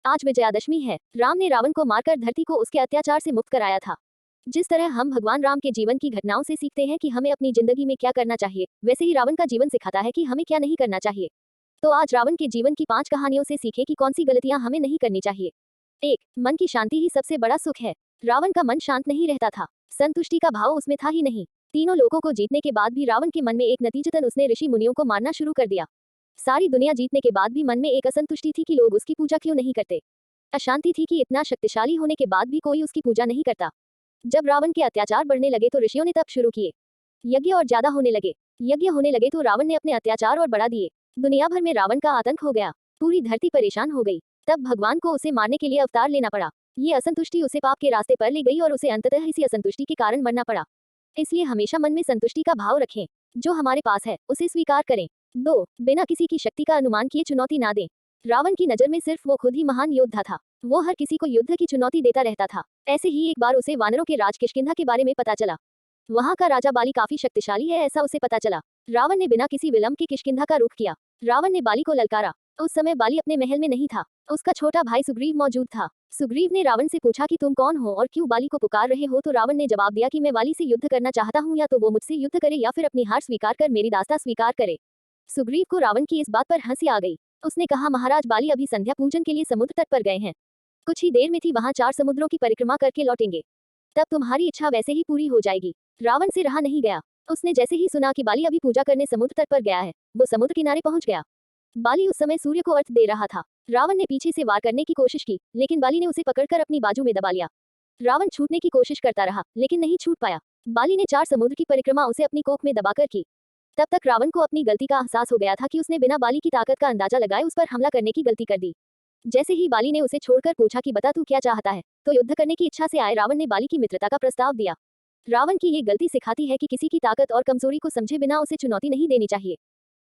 आज विजयादशमी है। राम ने रावण को मारकर धरती को उसके अत्याचार से मुक्त कराया था। जिस तरह हम भगवान राम के जीवन की घटनाओं से सीखते हैं कि हमें अपनी जिंदगी में क्या करना चाहिए, वैसे ही रावण का जीवन सिखाता है कि हमें क्या नहीं करना चाहिए। तो आज रावण के जीवन की 5 कहानियों से सीखें कि कौन सी गलतियां हमें नहीं करनी चाहिए। 1. मन की शांति ही सबसे बड़ा सुख है। रावण का मन शांत नहीं रहता था। संतुष्टि का भाव उसमें था ही नहीं। तीनों लोगों को जीतने के बाद भी रावण के मन में एक नतीजतन उसने ऋषि मुनियों को मारना शुरू कर दिया। सारी दुनिया जीतने के बाद भी मन में एक असंतुष्टि थी कि लोग उसकी पूजा क्यों नहीं करते। अशांति थी कि इतना शक्तिशाली होने के बाद भी कोई उसकी पूजा नहीं करता। जब रावण के अत्याचार बढ़ने लगे तो ऋषियों ने तप शुरू किए। यज्ञ और ज्यादा होने लगे तो रावण ने अपने अत्याचार और बढ़ा दिए। दुनिया भर में रावण का आतंक हो गया। पूरी धरती परेशान हो गई। तब भगवान को उसे मारने के लिए अवतार लेना पड़ा। ये असंतुष्टि उसे पाप के रास्ते पर ले गई और उसे अंततः इसी असंतुष्टि के कारण मरना पड़ा। इसलिए हमेशा मन में संतुष्टि का भाव रखें। जो हमारे पास है उसे स्वीकार करें। 2. बिना किसी की शक्ति का अनुमान किए चुनौती ना दें। रावण की नजर में सिर्फ वो खुद ही महान योद्धा था। वो हर किसी को युद्ध की चुनौती देता रहता था। ऐसे ही एक बार उसे वानरों के राज किष्किंधा के बारे में पता चला। वहां का राजा बाली काफी शक्तिशाली है, ऐसा उसे पता चला। रावण ने बिना किसी विलंब के किष्किंधा का रुख किया। रावण ने बाली को ललकारा। उस समय बाली अपने महल में नहीं था। उसका छोटा भाई सुग्रीव मौजूद था। सुग्रीव ने रावण से पूछा कि तुम कौन हो और क्यों बाली को पुकार रहे हो। तो रावण ने जवाब दिया कि मैं बाली से युद्ध करना चाहता हूँ, या तो वो मुझसे युद्ध करे या फिर अपनी हार स्वीकार कर मेरी दास्ता स्वीकार करे। सुग्रीव को रावण की इस बात पर हंसी आ गई। उसने कहा, महाराज, बाली अभी संध्या पूजन के लिए समुद्र तट पर गए हैं। कुछ ही देर में ही वहां 4 समुद्रों की परिक्रमा करके लौटेंगे। तब तुम्हारी इच्छा वैसे ही पूरी हो जाएगी। रावण से रहा नहीं गया। उसने जैसे ही सुना कि बाली अभी पूजा करने समुद्र तट पर गया है, वो समुद्र किनारे पहुंच गया। बाली उस समय सूर्य को अर्घ्य दे रहा था। रावण ने पीछे से वार करने की कोशिश की, लेकिन बाली ने उसे पकड़कर अपनी बाजू में दबा लिया। रावण छूटने की कोशिश करता रहा, लेकिन नहीं छूट पाया। बाली ने 4 समुद्र की परिक्रमा उसे अपनी कोख में दबाकर की। तब तक रावण को अपनी गलती का एहसास हो गया था कि उसने बिना बाली की ताकत का अंदाजा लगाए उस पर हमला करने की गलती कर दी। जैसे ही बाली ने उसे छोड़कर पूछा कि बता तू क्या चाहता है, तो युद्ध करने की इच्छा से आए रावण ने बाली की मित्रता का प्रस्ताव दिया। रावण की ये गलती सिखाती है कि किसी की ताकत और कमजोरी को समझे बिना उसे चुनौती नहीं देनी चाहिए।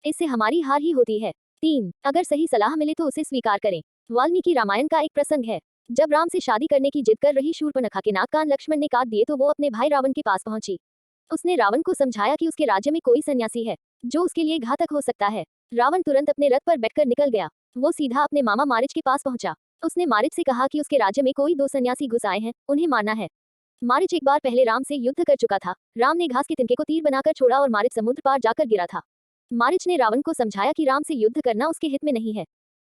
इससे हमारी हार ही होती है। 3. अगर सही सलाह मिले तो उसे स्वीकार करें। वाल्मीकि रामायण का एक प्रसंग है। जब राम से शादी करने की जिद कर रही शूर्पणखा के नाक कान लक्ष्मण ने काट दिए तो वो अपने भाई रावण के पास पहुंची। उसने रावण को समझाया कि उसके राज्य में कोई सन्यासी है जो उसके लिए घातक हो सकता है। रावण तुरंत अपने रथ पर बैठकर निकल गया। वो सीधा अपने मामा मारिच के पास पहुंचा। उसने मारिच से कहा कि उसके राज्य में कोई 2 सन्यासी घुस आए हैं, उन्हें मारना है। मारिच एक बार पहले राम से युद्ध कर चुका था। राम ने घास के तिनके को तीर बनाकर छोड़ा और मारिच समुद्र पार जाकर गिरा था। मारिच ने रावण को समझाया कि राम से युद्ध करना उसके हित में नहीं है,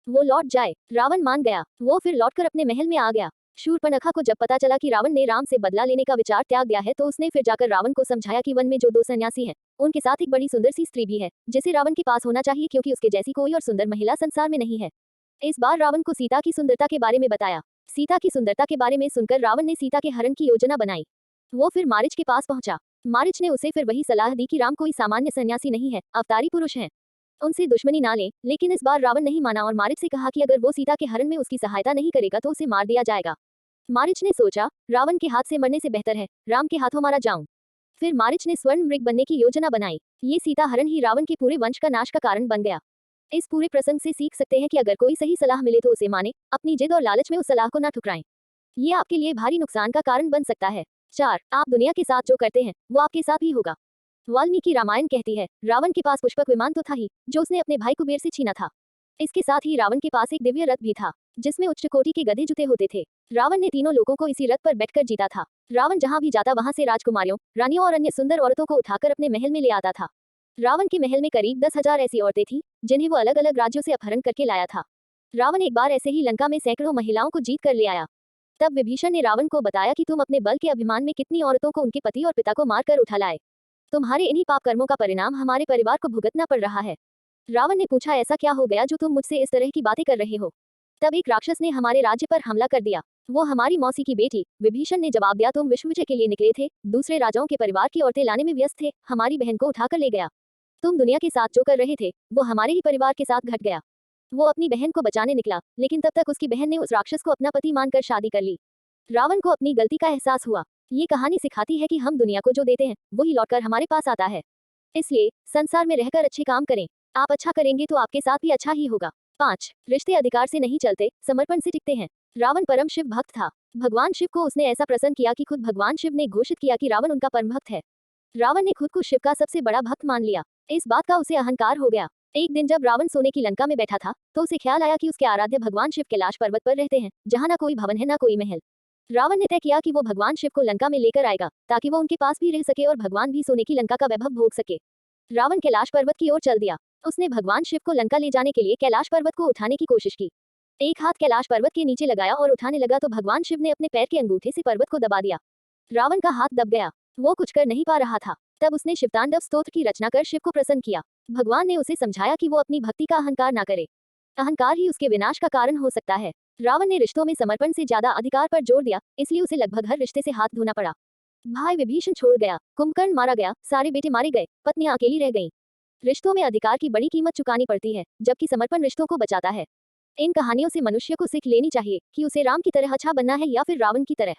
वो लौट जाए। रावण मान गया। वो फिर लौटकर अपने महल में आ गया। शूर्पणखा को जब पता चला कि रावण ने राम से बदला लेने का विचार त्याग दिया है, तो उसने फिर जाकर रावण को समझाया कि वन में जो 2 सन्यासी हैं, उनके साथ एक बड़ी सुंदर सी स्त्री भी है, जिसे रावण के पास होना चाहिए, क्योंकि उसके जैसी कोई और सुंदर महिला संसार में नहीं है। इस बार रावण को सीता की सुंदरता के बारे में बताया। सीता की सुंदरता के बारे में सुनकर रावण ने सीता के हरण की योजना बनाई। वो फिर मारिच के पास पहुंचा। मारिच ने उसे फिर वही सलाह दी कि राम कोई सामान्य सन्यासी नहीं है, अवतारी पुरुष हैं, उनसे दुश्मनी ना ले। लेकिन इस बार रावण नहीं माना और मारिच से कहा कि अगर वो सीता के हरण में उसकी सहायता नहीं करेगा तो उसे मार दिया जाएगा। मारिच ने सोचा, रावण के हाथ से मरने से बेहतर है राम के हाथों मारा जाऊं। फिर मारिच ने स्वर्ण मृग बनने की योजना बनाई। ये सीता हरण ही रावण के पूरे वंश का नाश का कारण बन गया। इस पूरे प्रसंग से सीख सकते हैं कि अगर कोई सही सलाह मिले तो उसे माने, अपनी जिद और लालच में उस सलाह को ना ठुकराएं। ये आपके लिए भारी नुकसान का कारण बन सकता है। 4. आप दुनिया के साथ जो करते हैं वो आपके साथ ही होगा। वाल्मीकि रामायण कहती है, रावण के पास पुष्पक विमान तो था ही, जो उसने अपने भाई कुबेर से छीना था। इसके साथ ही रावण के पास एक दिव्य रथ भी था, जिसमें उच्च कोटि के गधे जुते होते थे। रावण ने तीनों लोगों को इसी रथ पर बैठकर जीता था। रावण जहां भी जाता वहां से राजकुमारियों, रानियों और अन्य सुंदर औरतों को उठाकर अपने महल में ले आता था। रावण के महल में करीब 10,000 ऐसी औरतें थीं, जिन्हें वो अलग अलग राज्यों से अपहरण करके लाया था। रावण एक बार ऐसे ही लंका में सैकड़ों महिलाओं को जीत कर ले आया। तब विभीषण ने रावण को बताया कि तुम अपने बल के अभिमान में कितनी औरतों को उनके पति और पिता को मारकर उठा लाए। तुम्हारे इन्हीं पाप कर्मों का परिणाम हमारे परिवार को भुगतना पड़ रहा है। रावण ने पूछा, ऐसा क्या हो गया जो तुम मुझसे इस तरह की बातें कर रहे हो। तब एक राक्षस ने हमारे राज्य पर हमला कर दिया। वो हमारी मौसी की बेटी। विभीषण ने जवाब दिया, तुम विश्व विजय के लिए निकले थे, दूसरे राजाओं के परिवार की औरतें लाने में व्यस्त थे, हमारी बहन को उठाकर ले गया। तुम दुनिया के साथ जो कर रहे थे वो हमारे ही परिवार के साथ घट गया। वो अपनी बहन को बचाने निकला, लेकिन तब तक उसकी बहन ने उस राक्षस को अपना पति मानकर शादी कर ली। रावण को अपनी गलती का एहसास हुआ। ये कहानी सिखाती है कि हम दुनिया को जो देते हैं वही लौटकर हमारे पास आता है। इसलिए संसार में रहकर अच्छे काम करें। आप अच्छा करेंगे तो आपके साथ भी अच्छा ही होगा। 5. रिश्ते अधिकार से नहीं चलते, समर्पण से टिकते हैं। रावण परम शिव भक्त था। भगवान शिव को उसने ऐसा प्रसन्न किया कि खुद भगवान शिव ने घोषित किया कि रावण उनका परम भक्त है। रावण ने खुद को शिव का सबसे बड़ा भक्त मान लिया। इस बात का उसे अहंकार हो गया। एक दिन जब रावण सोने की लंका में बैठा था तो उसे ख्याल आया कि उसके आराध्य भगवान शिव कैलाश पर्वत पर रहते हैं, जहाँ ना कोई भवन है ना कोई महल। रावण ने तय किया कि वो भगवान शिव को लंका में लेकर आएगा ताकि वो उनके पास भी रह सके और भगवान भी सोने की लंका का वैभव भोग सके। रावण कैलाश पर्वत की ओर चल दिया। उसने भगवान शिव को लंका ले जाने के लिए कैलाश पर्वत को उठाने की कोशिश की। एक हाथ कैलाश पर्वत के नीचे लगाया और उठाने लगा तो भगवान शिव ने अपने पैर के अंगूठे से पर्वत को दबा दिया। रावण का हाथ दब गया। वो कुछ कर नहीं पा रहा था। तब उसने शिवतांडव स्तोत्र की रचना कर शिव को प्रसन्न किया। भगवान ने उसे समझाया कि वो अपनी भक्ति का अहंकार ना करे। अहंकार ही उसके विनाश का कारण हो सकता है। रावण ने रिश्तों में समर्पण से ज्यादा अधिकार पर जोर दिया, इसलिए उसे लगभग हर रिश्ते से हाथ धोना पड़ा। भाई विभीषण छोड़ गया, कुंभकर्ण मारा गया, सारे बेटे मारे गए, पत्नियां अकेली रह गईं। रिश्तों में अधिकार की बड़ी कीमत चुकानी पड़ती है, जबकि समर्पण रिश्तों को बचाता है। इन कहानियों से मनुष्य को सीख लेनी चाहिए कि उसे राम की तरह अच्छा बनना है या फिर रावण की तरह।